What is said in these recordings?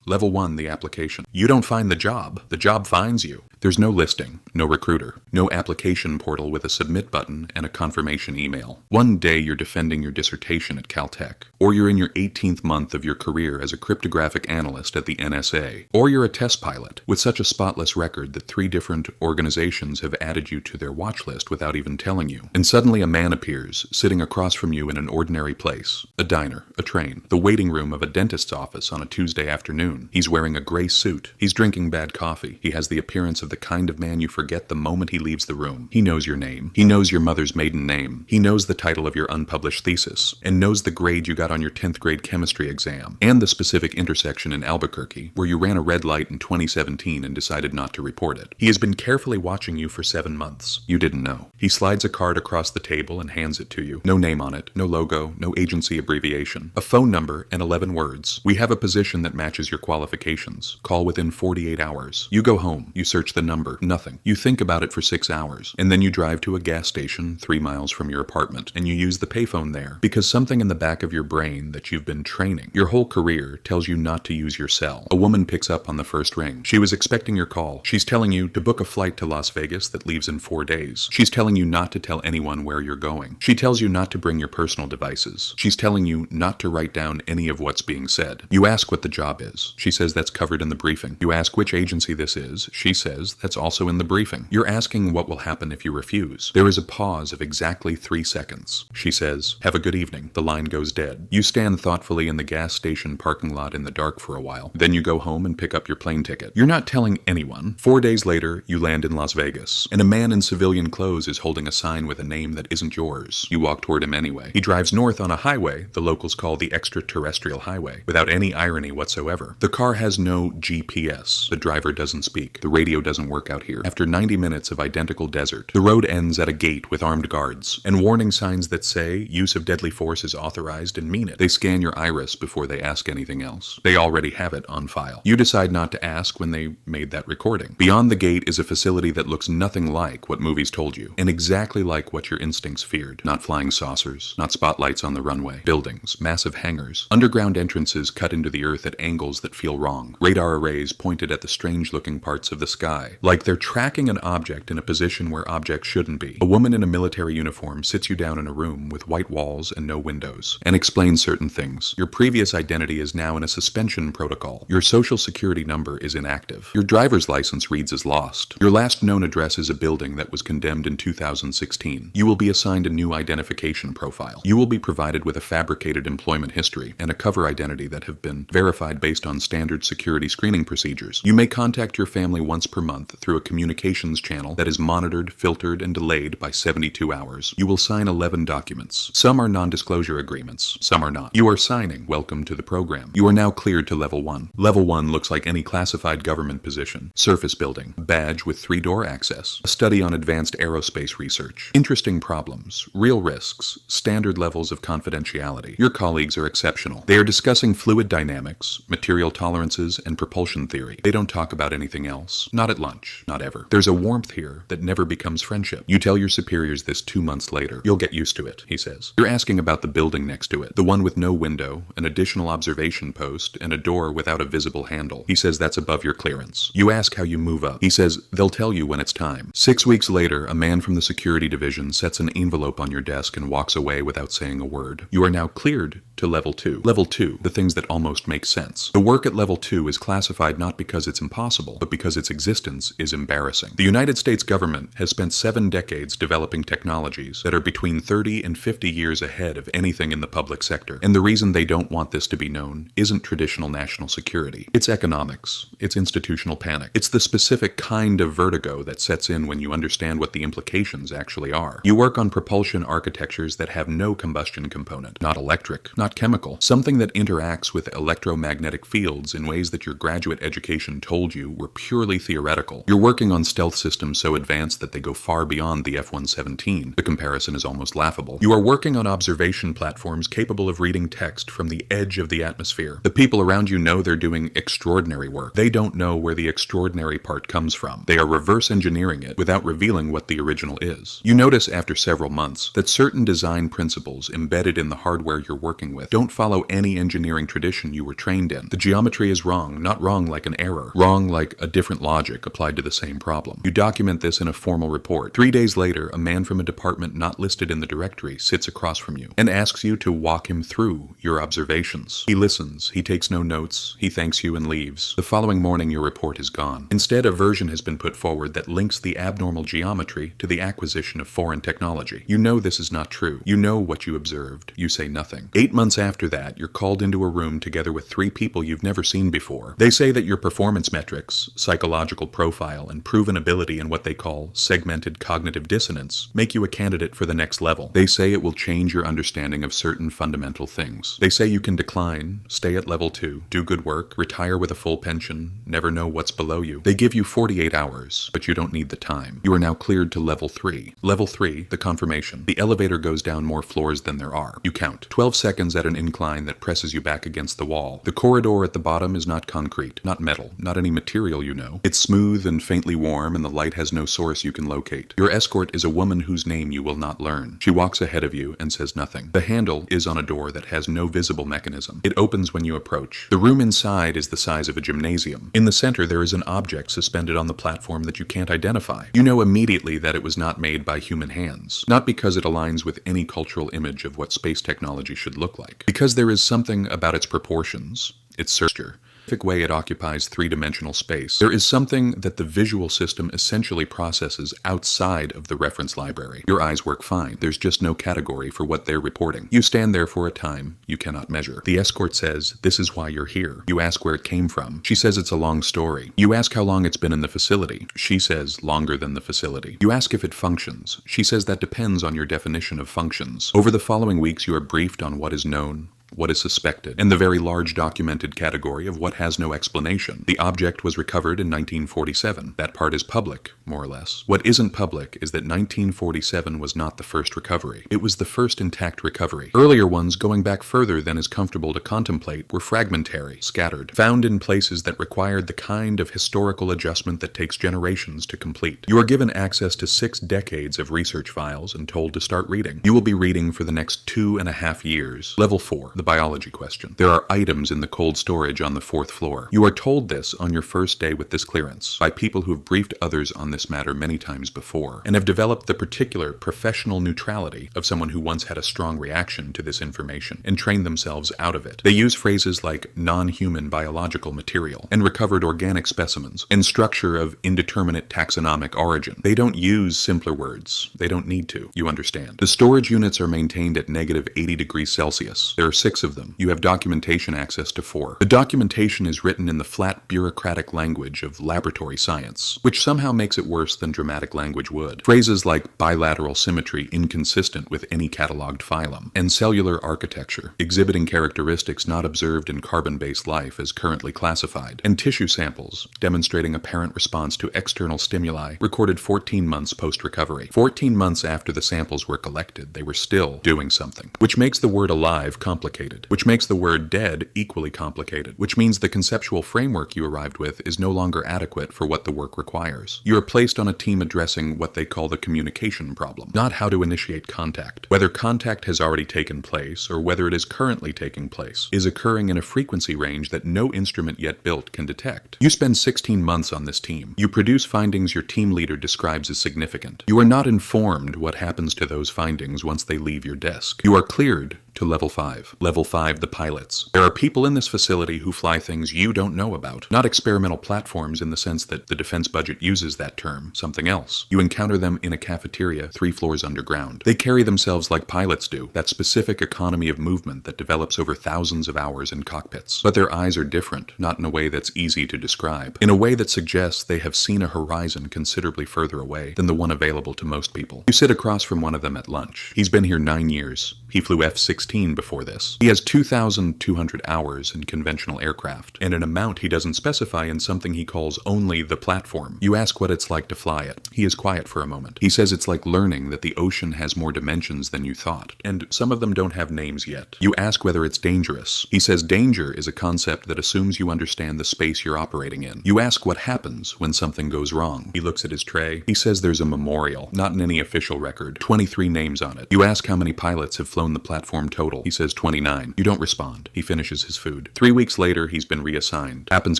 Level 1, the application. You don't find the job finds you. There's no listing, no recruiter, no application portal with a submit button and a confirmation email. One day you're defending your dissertation at Caltech, or you're in your 18th month of your career as a cryptographic analyst at the NSA, or you're a test pilot with such a spotless record that 3 different organizations have added you to their watch list without even telling you. And suddenly a man appears, sitting across from you in an ordinary place, a diner, a train, the waiting room of a dentist's office on a Tuesday afternoon. He's wearing a gray suit. He's drinking bad coffee. He has the appearance of the kind of man you forget the moment he leaves the room. He knows your name. He knows your mother's maiden name. He knows the title of your unpublished thesis, and knows the grade you got on your 10th grade chemistry exam, and the specific intersection in Albuquerque where you ran a red light in 2017 and decided not to report it. He has been carefully watching you for 7 months. You didn't know. He slides a card across the table and hands it to you. No name on it, no logo, no agency abbreviation. A phone number and 11 words. We have a position that matches your qualifications. Call within 48 hours. You go home. You search the number. Nothing. You think about it for 6 hours, and then you drive to a gas station 3 miles from your apartment, and you use the payphone there, because something in the back of your brain that you've been training your whole career tells you not to use your cell. A woman picks up on the first ring. She was expecting your call. She's telling you to book a flight to Las Vegas that leaves in 4 days. She's telling you not to tell anyone where you're going. She tells you not to bring your personal devices. She's telling you not to write down any of what's being said. You ask what the job is. She says that's covered in the briefing. You ask which agency this is. She says that's also in the briefing. You're asking what will happen if you refuse. There is a pause of exactly 3 seconds. She says, "Have a good evening." The line goes dead. You stand thoughtfully in the gas station parking lot in the dark for a while. Then you go home and pick up your plane ticket. You're not telling anyone. 4 days later, you land in Las Vegas, and a man in civilian clothes is holding a sign with a name that isn't yours. You walk toward him anyway. He drives north on a highway the locals call the extraterrestrial highway, without any irony whatsoever. The car has no GPS. The driver doesn't speak. The radio doesn't work out here. After 90 minutes of identical desert, the road ends at a gate with armed guards, and warning signs that say use of deadly force is authorized and mean it. They scan your iris before they ask anything else. They already have it on file. You decide not to ask when they made that recording. Beyond the gate is a facility that looks nothing like what movies told you, and exactly like what your instincts feared. Not flying saucers, not spotlights on the runway. Buildings, massive hangars, underground entrances cut into the earth at angles that feel wrong. Radar arrays pointed at the strange-looking parts of the sky, like they're tracking an object in a position where objects shouldn't be. A woman in a military uniform sits you down in a room with white walls and no windows, and explains certain things. Your previous identity is now in a suspension protocol. Your social security number is inactive. Your driver's license reads as lost. Your last known address is a building that was condemned in 2016. You will be assigned a new identification profile. You will be provided with a fabricated employment history and a cover identity that have been verified based on standard security screening procedures. You may contact your family once per month through a communications channel that is monitored, filtered, and delayed by 72 hours. You will sign 11 documents. Some are non-disclosure agreements, some are not. You are signing welcome to the program. You are now cleared to Level 1. Level 1 looks like any classified government position. Surface building, badge with 3-door access, a study on advanced aerospace research, interesting problems, real risks, standard levels of confidentiality. Your colleagues are exceptional. They are discussing fluid dynamics, material tolerances, and propulsion theory. They don't talk about anything else. Not at lunch. Not ever. There's a warmth here that never becomes friendship. You tell your superiors this 2 months later. You'll get used to it, he says. You're asking about the building next to it. The one with no window, an additional observation post, and a door without a visible handle. He says that's above your clearance. You ask how you move up. He says they'll tell you when it's time. 6 weeks later, a man from the security division sets an envelope on your desk and walks away without saying a word. You are now cleared to Level 2. Level 2, the things that almost make sense. The work at Level 2 is classified not because it's impossible, but because its existence is embarrassing. The United States government has spent 7 decades developing technologies that are between 30 and 50 years ahead of anything in the public sector. And the reason they don't want this to be known isn't traditional national security. It's economics. It's institutional panic. It's the specific kind of vertigo that sets in when you understand what the implications actually are. You work on propulsion architectures that have no combustion component. Not electric, not chemical. Something that interacts with electromagnetic fields in ways that your graduate education told you were purely theoretical. theoretical. You're working on stealth systems so advanced that they go far beyond the F-117. The comparison is almost laughable. You are working on observation platforms capable of reading text from the edge of the atmosphere. The people around you know they're doing extraordinary work. They don't know where the extraordinary part comes from. They are reverse engineering it without revealing what the original is. You notice after several months that certain design principles embedded in the hardware you're working with don't follow any engineering tradition you were trained in. The geometry is wrong, not wrong like an error, wrong like a different logic applied to the same problem. You document this in a formal report. 3 days later, a man from a department not listed in the directory sits across from you and asks you to walk him through your observations. He listens, he takes no notes, he thanks you and leaves. The following morning, your report is gone. Instead, a version has been put forward that links the abnormal geometry to the acquisition of foreign technology. You know this is not true. You know what you observed. You say nothing. 8 months after that, you're called into a room together with 3 people you've never seen before. They say that your performance metrics, psychological profile, and proven ability in what they call segmented cognitive dissonance make you a candidate for the next level. They say it will change your understanding of certain fundamental things. They say you can decline, stay at level 2, do good work, retire with a full pension, never know what's below you. They give you 48 hours, but you don't need the time. You are now cleared to level 3. Level 3, the confirmation. The elevator goes down more floors than there are. You count. 12 seconds at an incline that presses you back against the wall. The corridor at the bottom is not concrete, not metal, not any material you know. It's smooth and faintly warm, and the light has no source you can locate. Your escort is a woman whose name you will not learn. She walks ahead of you and says nothing. The handle is on a door that has no visible mechanism. It opens when you approach. The room inside is the size of a gymnasium. In the center, there is an object suspended on the platform that you can't identify. You know immediately that it was not made by human hands. Not because it aligns with any cultural image of what space technology should look like. Because there is something about its proportions, its structure, way it occupies three-dimensional space. There is something that the visual system essentially processes outside of the reference library. Your eyes work fine. There's just no category for what they're reporting. You stand there for a time you cannot measure. The escort says, "This is why you're here." You ask where it came from. She says it's a long story. You ask how long it's been in the facility. She says longer than the facility. You ask if it functions. She says that depends on your definition of functions. Over the following weeks, you are briefed on what is known, what is suspected, and the very large documented category of what has no explanation. The object was recovered in 1947. That part is public, more or less. What isn't public is that 1947 was not the first recovery. It was the first intact recovery. Earlier ones, going back further than is comfortable to contemplate, were fragmentary, scattered, found in places that required the kind of historical adjustment that takes generations to complete. You are given access to 6 decades of research files and told to start reading. You will be reading for the next 2.5 years. Level 4. The biology question. There are items in the cold storage on the 4th floor. You are told this on your first day with this clearance by people who have briefed others on this matter many times before and have developed the particular professional neutrality of someone who once had a strong reaction to this information and trained themselves out of it. They use phrases like non-human biological material and recovered organic specimens and structure of indeterminate taxonomic origin. They don't use simpler words. They don't need to. You understand. The storage units are maintained at -80°C. There are 6 of them. You have documentation access to 4. The documentation is written in the flat bureaucratic language of laboratory science, which somehow makes it worse than dramatic language would. Phrases like bilateral symmetry inconsistent with any cataloged phylum, and cellular architecture, exhibiting characteristics not observed in carbon-based life as currently classified, and tissue samples, demonstrating apparent response to external stimuli, recorded 14 months post-recovery. 14 months after the samples were collected, they were still doing something, which makes the word alive complicated, which makes the word dead equally complicated, which means the conceptual framework you arrived with is no longer adequate for what the work requires. You are placed on a team addressing what they call the communication problem, not how to initiate contact. Whether contact has already taken place or whether it is currently taking place is occurring in a frequency range that no instrument yet built can detect. You spend 16 months on this team. You produce findings your team leader describes as significant. You are not informed what happens to those findings once they leave your desk. You are cleared to level 5. Level 5, the pilots. There are people in this facility who fly things you don't know about. Not experimental platforms in the sense that the defense budget uses that term, something else. You encounter them in a cafeteria 3 floors underground. They carry themselves like pilots do, that specific economy of movement that develops over thousands of hours in cockpits. But their eyes are different, not in a way that's easy to describe. In a way that suggests they have seen a horizon considerably further away than the one available to most people. You sit across from one of them at lunch. He's been here 9 years. He flew F-16 16 before this. He has 2,200 hours in conventional aircraft, and an amount he doesn't specify in something he calls only the platform. You ask what it's like to fly it. He is quiet for a moment. He says it's like learning that the ocean has more dimensions than you thought, and some of them don't have names yet. You ask whether it's dangerous. He says danger is a concept that assumes you understand the space you're operating in. You ask what happens when something goes wrong. He looks at his tray. He says there's a memorial, not in any official record, 23 names on it. You ask how many pilots have flown the platform total. He says 29. You don't respond. He finishes his food. 3 weeks later, he's been reassigned. Happens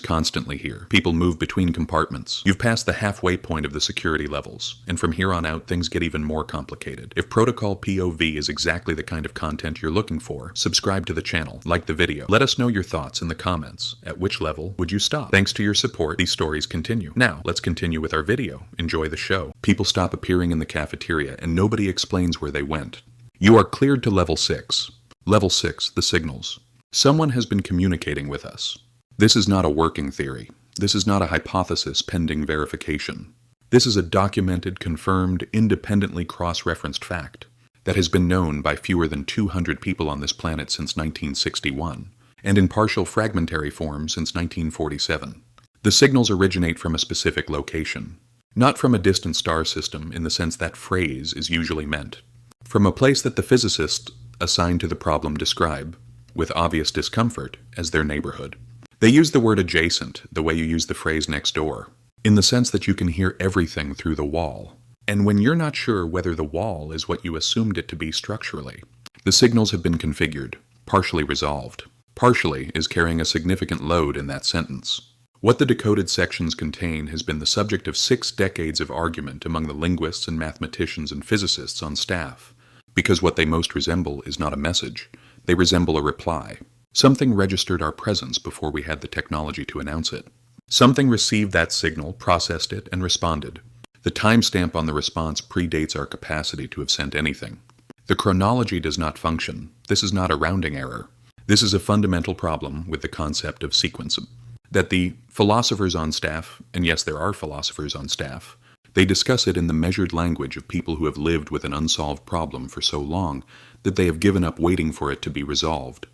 constantly here. People move between compartments. You've passed the halfway point of the security levels, and from here on out, things get even more complicated. If Protocol POV is exactly the kind of content you're looking for, subscribe to the channel, like the video. Let us know your thoughts in the comments. At which level would you stop? Thanks to your support, these stories continue. Now, let's continue with our video. Enjoy the show. People stop appearing in the cafeteria, and nobody explains where they went. You are cleared to Level 6. Level 6, the signals. Someone has been communicating with us. This is not a working theory. This is not a hypothesis pending verification. This is a documented, confirmed, independently cross-referenced fact that has been known by fewer than 200 people on this planet since 1961, and in partial fragmentary form since 1947. The signals originate from a specific location, not from a distant star system in the sense that phrase is usually meant, from a place that the physicists assigned to the problem describe, with obvious discomfort, as their neighborhood. They use the word adjacent the way you use the phrase next door, in the sense that you can hear everything through the wall. And when you're not sure whether the wall is what you assumed it to be structurally, the signals have been configured, partially resolved. Partially is carrying a significant load in that sentence. What the decoded sections contain has been the subject of 6 decades of argument among the linguists and mathematicians and physicists on staff, because what they most resemble is not a message, they resemble a reply. Something registered our presence before we had the technology to announce it. Something received that signal, processed it, and responded. The timestamp on the response predates our capacity to have sent anything. The chronology does not function. This is not a rounding error. This is a fundamental problem with the concept of sequence. That the philosophers on staff, and yes, there are philosophers on staff, they discuss it in the measured language of people who have lived with an unsolved problem for so long that they have given up waiting for it to be resolved.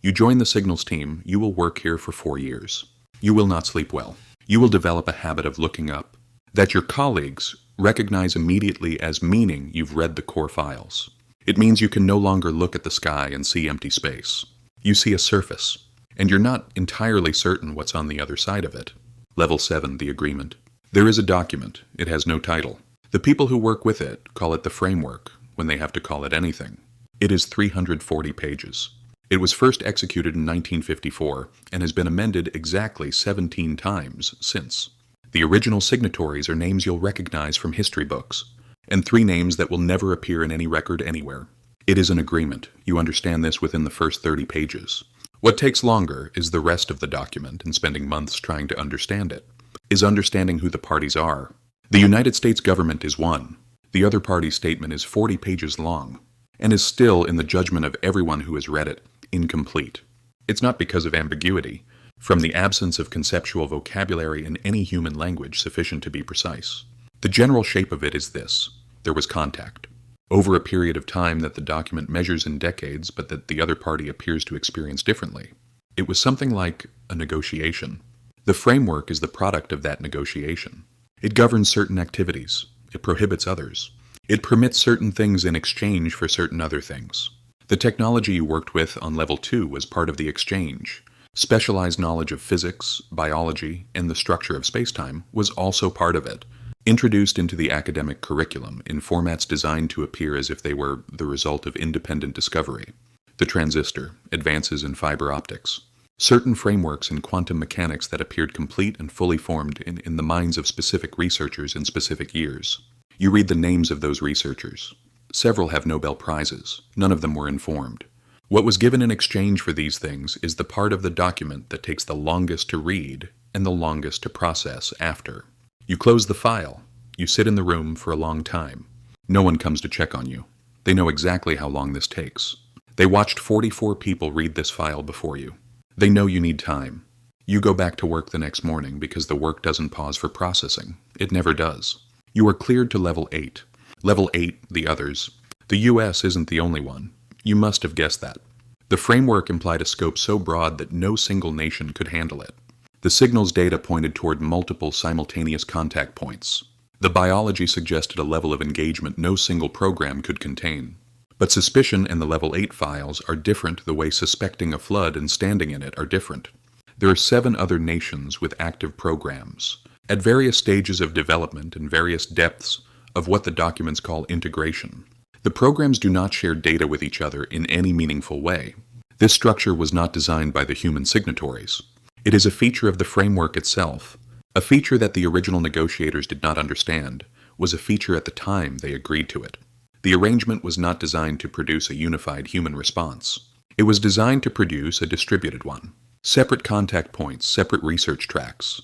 You join the signals team, you will work here for 4 years. You will not sleep well. You will develop a habit of looking up that your colleagues recognize immediately as meaning you've read the core files. It means you can no longer look at the sky and see empty space. You see a surface, and you're not entirely certain what's on the other side of it. Level 7, the agreement. There is a document. It has no title. The people who work with it call it the framework when they have to call it anything. It is 340 pages. It was first executed in 1954 and has been amended exactly 17 times since. The original signatories are names you'll recognize from history books, and 3 names that will never appear in any record anywhere. It is an agreement. You understand this within the first 30 pages. What takes longer is the rest of the document and spending months trying to understand it, is understanding who the parties are. The United States government is one. The other party's statement is 40 pages long, and is still, in the judgment of everyone who has read it, incomplete. It's not because of ambiguity, from the absence of conceptual vocabulary in any human language sufficient to be precise. The general shape of it is this. There was contact. Over a period of time that the document measures in decades, but that the other party appears to experience differently. It was something like a negotiation. The framework is the product of that negotiation. It governs certain activities. It prohibits others. It permits certain things in exchange for certain other things. The technology you worked with on Level 2 was part of the exchange. Specialized knowledge of physics, biology, and the structure of spacetime was also part of it, introduced into the academic curriculum in formats designed to appear as if they were the result of independent discovery. The transistor, advances in fiber optics, certain frameworks in quantum mechanics that appeared complete and fully formed in the minds of specific researchers in specific years. You read the names of those researchers. Several have Nobel Prizes. None of them were informed. What was given in exchange for these things is the part of the document that takes the longest to read and the longest to process after. You close the file. You sit in the room for a long time. No one comes to check on you. They know exactly how long this takes. They watched 44 people read this file before you. They know you need time. You go back to work the next morning because the work doesn't pause for processing. It never does. You are cleared to Level 8. Level 8, the others. The US isn't the only one. You must have guessed that. The framework implied a scope so broad that no single nation could handle it. The signal's data pointed toward multiple simultaneous contact points. The biology suggested a level of engagement no single program could contain. But suspicion and the level 8 files are different the way suspecting a flood and standing in it are different. There are 7 other nations with active programs, at various stages of development and various depths of what the documents call integration. The programs do not share data with each other in any meaningful way. This structure was not designed by the human signatories. It is a feature of the framework itself, a feature that the original negotiators did not understand, was a feature at the time they agreed to it. The arrangement was not designed to produce a unified human response. It was designed to produce a distributed one. Separate contact points, separate research tracks,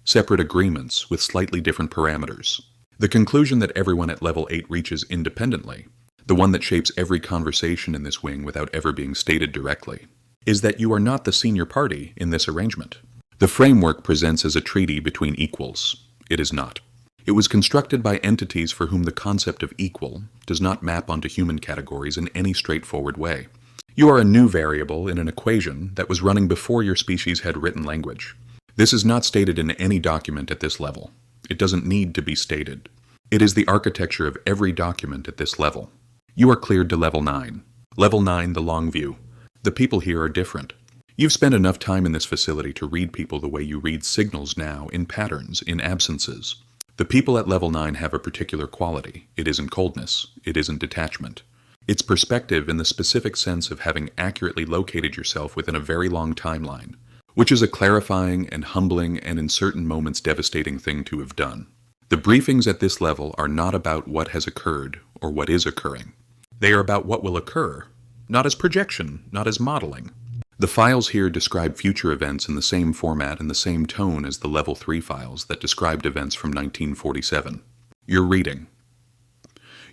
separate agreements with slightly different parameters. The conclusion that everyone at level 8 reaches independently, the one that shapes every conversation in this wing without ever being stated directly, is that you are not the senior party in this arrangement. The framework presents as a treaty between equals. It is not. It was constructed by entities for whom the concept of equal does not map onto human categories in any straightforward way. You are a new variable in an equation that was running before your species had written language. This is not stated in any document at this level. It doesn't need to be stated. It is the architecture of every document at this level. You are cleared to level 9. Level 9, the long view. The people here are different. You've spent enough time in this facility to read people the way you read signals now, in patterns, in absences. The people at level 9 have a particular quality. It isn't coldness. It isn't detachment. It's perspective in the specific sense of having accurately located yourself within a very long timeline, which is a clarifying and humbling and in certain moments devastating thing to have done. The briefings at this level are not about what has occurred or what is occurring. They are about what will occur, not as projection, not as modeling. The files here describe future events in the same format and the same tone as the level 3 files that described events from 1947. You're reading.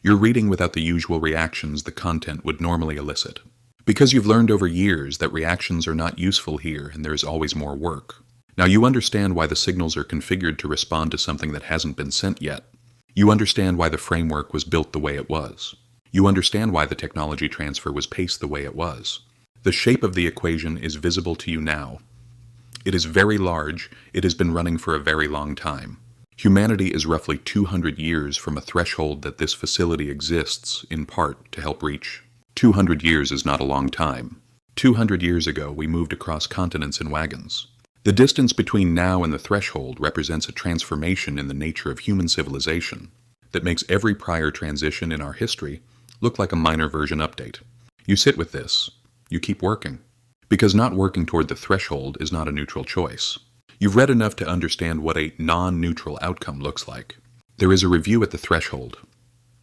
You're reading without the usual reactions the content would normally elicit. Because you've learned over years that reactions are not useful here and there is always more work. Now you understand why the signals are configured to respond to something that hasn't been sent yet. You understand why the framework was built the way it was. You understand why the technology transfer was paced the way it was. The shape of the equation is visible to you now. It is very large. It has been running for a very long time. Humanity is roughly 200 years from a threshold that this facility exists, in part, to help reach. 200 years is not a long time. 200 years ago, we moved across continents in wagons. The distance between now and the threshold represents a transformation in the nature of human civilization that makes every prior transition in our history look like a minor version update. You sit with this. You keep working. Because not working toward the threshold is not a neutral choice. You've read enough to understand what a non-neutral outcome looks like. There is a review at the threshold.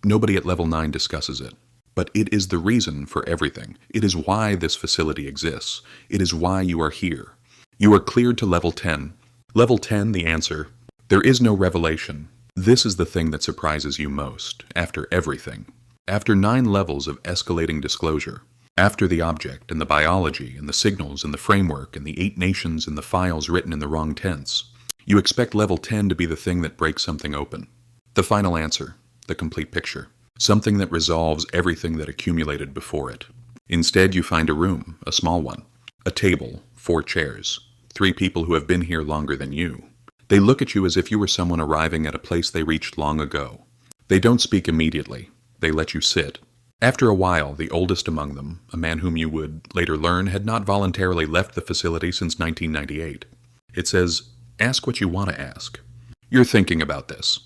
Nobody at level 9 discusses it. But it is the reason for everything. It is why this facility exists. It is why you are here. You are cleared to level 10. Level 10, the answer. There is no revelation. This is the thing that surprises you most, after everything. After 9 levels of escalating disclosure. After the object, and the biology, and the signals, and the framework, and the 8 nations, and the files written in the wrong tense, you expect level 10 to be the thing that breaks something open. The final answer, the complete picture. Something that resolves everything that accumulated before it. Instead, you find a room, a small one. A table, 4 chairs. 3 people who have been here longer than you. They look at you as if you were someone arriving at a place they reached long ago. They don't speak immediately. They let you sit. After a while, the oldest among them, a man whom you would later learn had not voluntarily left the facility since 1998. It says, ask what you want to ask. You're thinking about this.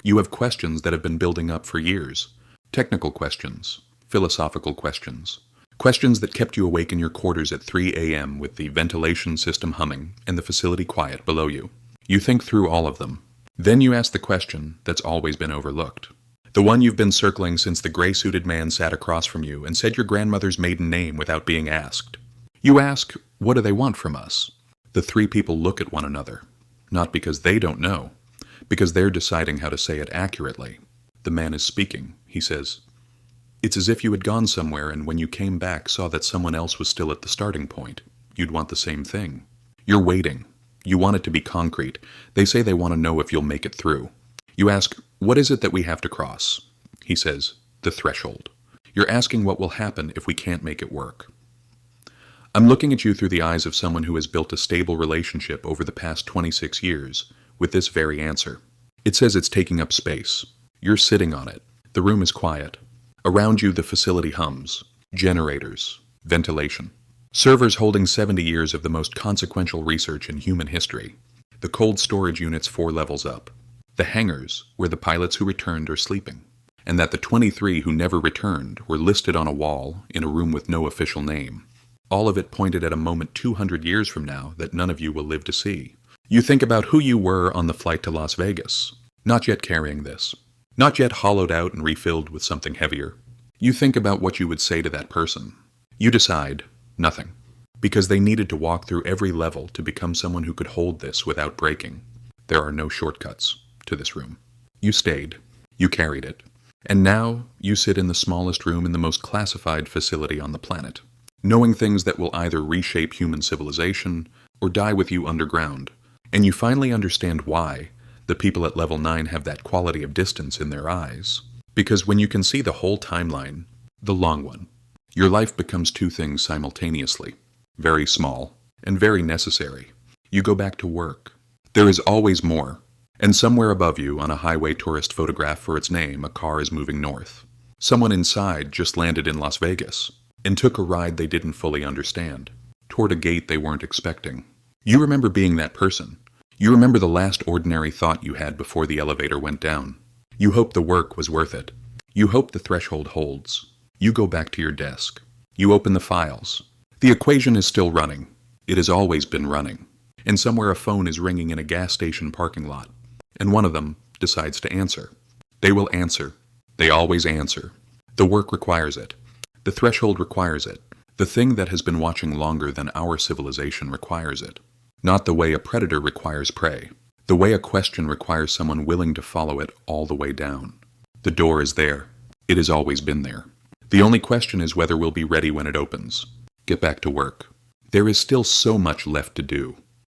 You have questions that have been building up for years. Technical questions, philosophical questions. Questions that kept you awake in your quarters at 3 a.m. with the ventilation system humming and the facility quiet below you. You think through all of them. Then you ask the question that's always been overlooked. The one you've been circling since the gray-suited man sat across from you and said your grandmother's maiden name without being asked. You ask, what do they want from us? The 3 people look at one another. Not because they don't know, because they're deciding how to say it accurately. The man is speaking. He says, it's as if you had gone somewhere and when you came back saw that someone else was still at the starting point. You'd want the same thing. You're waiting. You want it to be concrete. They say they want to know if you'll make it through. You ask, what is it that we have to cross? He says, the threshold. You're asking what will happen if we can't make it work. I'm looking at you through the eyes of someone who has built a stable relationship over the past 26 years with this very answer. It says it's taking up space. You're sitting on it. The room is quiet. Around you, the facility hums. Generators. Ventilation. Servers holding 70 years of the most consequential research in human history. The cold storage units 4 levels up. The hangars, where the pilots who returned are sleeping. And that the 23 who never returned were listed on a wall in a room with no official name. All of it pointed at a moment 200 years from now that none of you will live to see. You think about who you were on the flight to Las Vegas, not yet carrying this, not yet hollowed out and refilled with something heavier. You think about what you would say to that person. You decide, nothing, because they needed to walk through every level to become someone who could hold this without breaking. There are no shortcuts to this room. You stayed. You carried it. And now you sit in the smallest room in the most classified facility on the planet, knowing things that will either reshape human civilization or die with you underground. And you finally understand why the people at level 9 have that quality of distance in their eyes. Because when you can see the whole timeline, the long one, your life becomes two things simultaneously, very small and very necessary. You go back to work. There is always more. And somewhere above you, on a highway tourist photograph for its name, a car is moving north. Someone inside just landed in Las Vegas and took a ride they didn't fully understand, toward a gate they weren't expecting. You remember being that person. You remember the last ordinary thought you had before the elevator went down. You hope the work was worth it. You hope the threshold holds. You go back to your desk. You open the files. The equation is still running. It has always been running. And somewhere a phone is ringing in a gas station parking lot. And one of them decides to answer. They will answer. They always answer. The work requires it. The threshold requires it. The thing that has been watching longer than our civilization requires it. Not the way a predator requires prey. The way a question requires someone willing to follow it all the way down. The door is there. It has always been there. The only question is whether we'll be ready when it opens. Get back to work. There is still so much left to do.